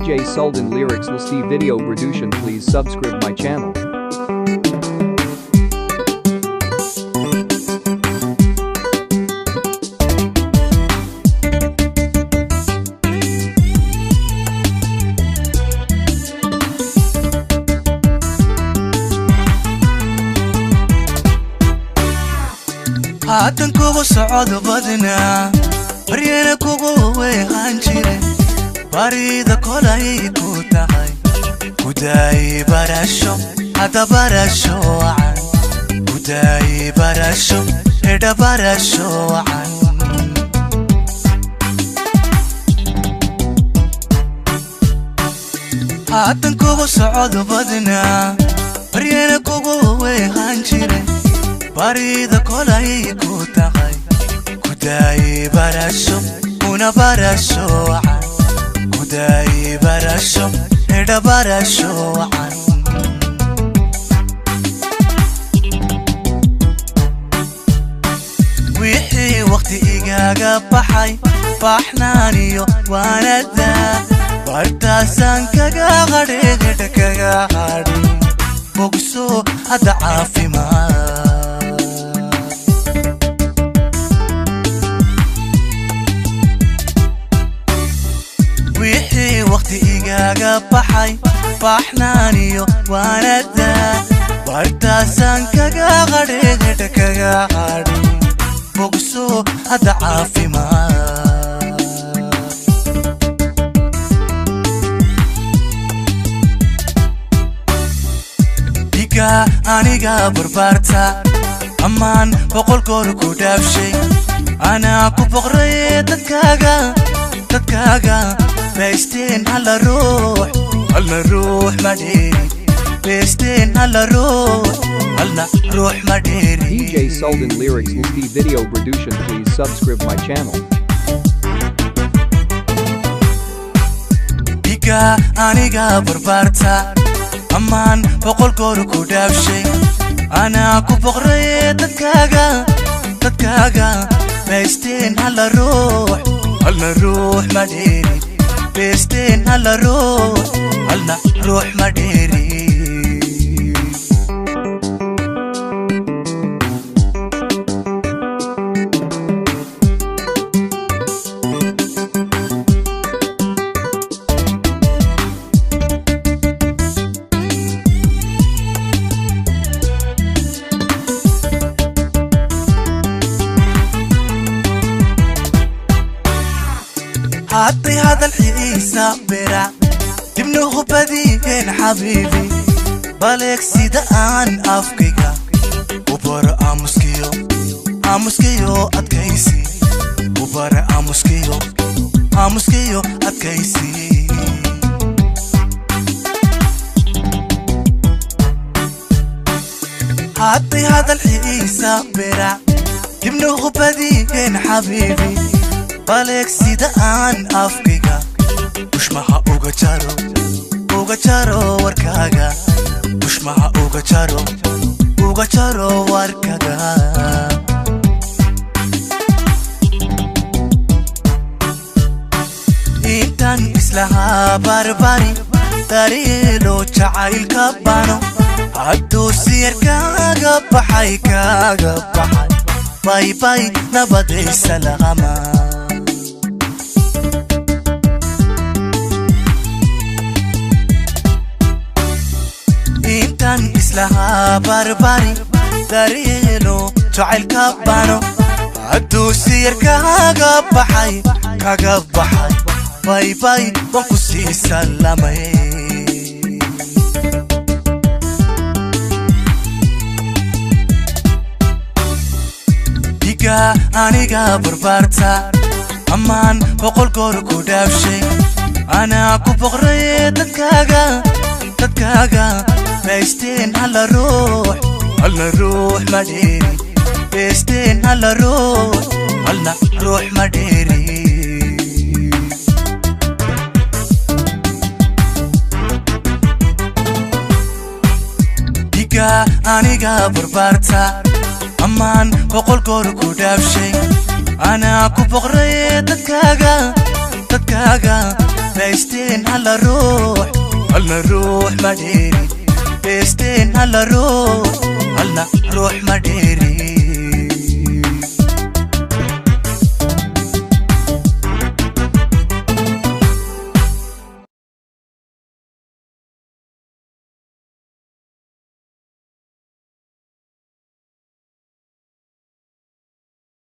DJ Sultan Lyrics Lsti video production. Please subscribe my channel. haatan kugu socod badna bariyana kugu weehan jire barida kolay ku tahay kuday barasho hada barasho aan kuday barasho eda barasho aan haatan kugu socod badna bariyana kugu weehan jire barida kolay ku tahay kuday barasho una barasho aan kuday barasho eda barasho aan wixii waqti igaga baxay baxnaaniyo waanada bartaasan kaga qadheegta kaga qadhi bogso hada caafimaad waqti igaga baxay baxnaaniyo waanada bartaasan kaga qadheegta kaga qadhi bogso hada caafimaad diga aniga barbarta amaan boqol goor ku dhaafshay anaa ku boqray dadkaaga بيستين على روح مديري بيستين على روح مديري DJ Sultan Lyrics Lsti video production. Please subscribe my channel. diga aniga barbarta amaan boqol goor ku dhaafshay anaa ku boqray dadkaaga بيستين على روح مديري بيستين على روح مديري عطي هذا الحيسة برع تبنوه بديهن حبيبي بالك سيدان أفكيكا وبرا أمسكيو أتكيسي وبرا أمسكيو أتكيسي عطي هذا الحيسة برع تبنوه بديهن حبيبي بالك سيدان أفكيكا وش معها أوغا جارو وركاغا وش معها أوغا جارو وركاغا إنتان إسلها بارباري تاريلو جعايل كبانو عدو سير كاغا بحي باي باي نبدي سلامة intan islaha barbari daryeelo jacayl ka bano hadduu siyar kaga baxay bay waan ku sii salamay diga aniga barbarta amaan boqol goor ku dhaafshay anaa ku boqray dadkaaga بيستين على روح مديري بيستين على روح مديري diga aniga barbarta amaan boqol goor ku dhaafshay anaa ku boqray dadkaaga بيستين هلا روح هلا روح ما ديري بيستين هلا روح هلا روح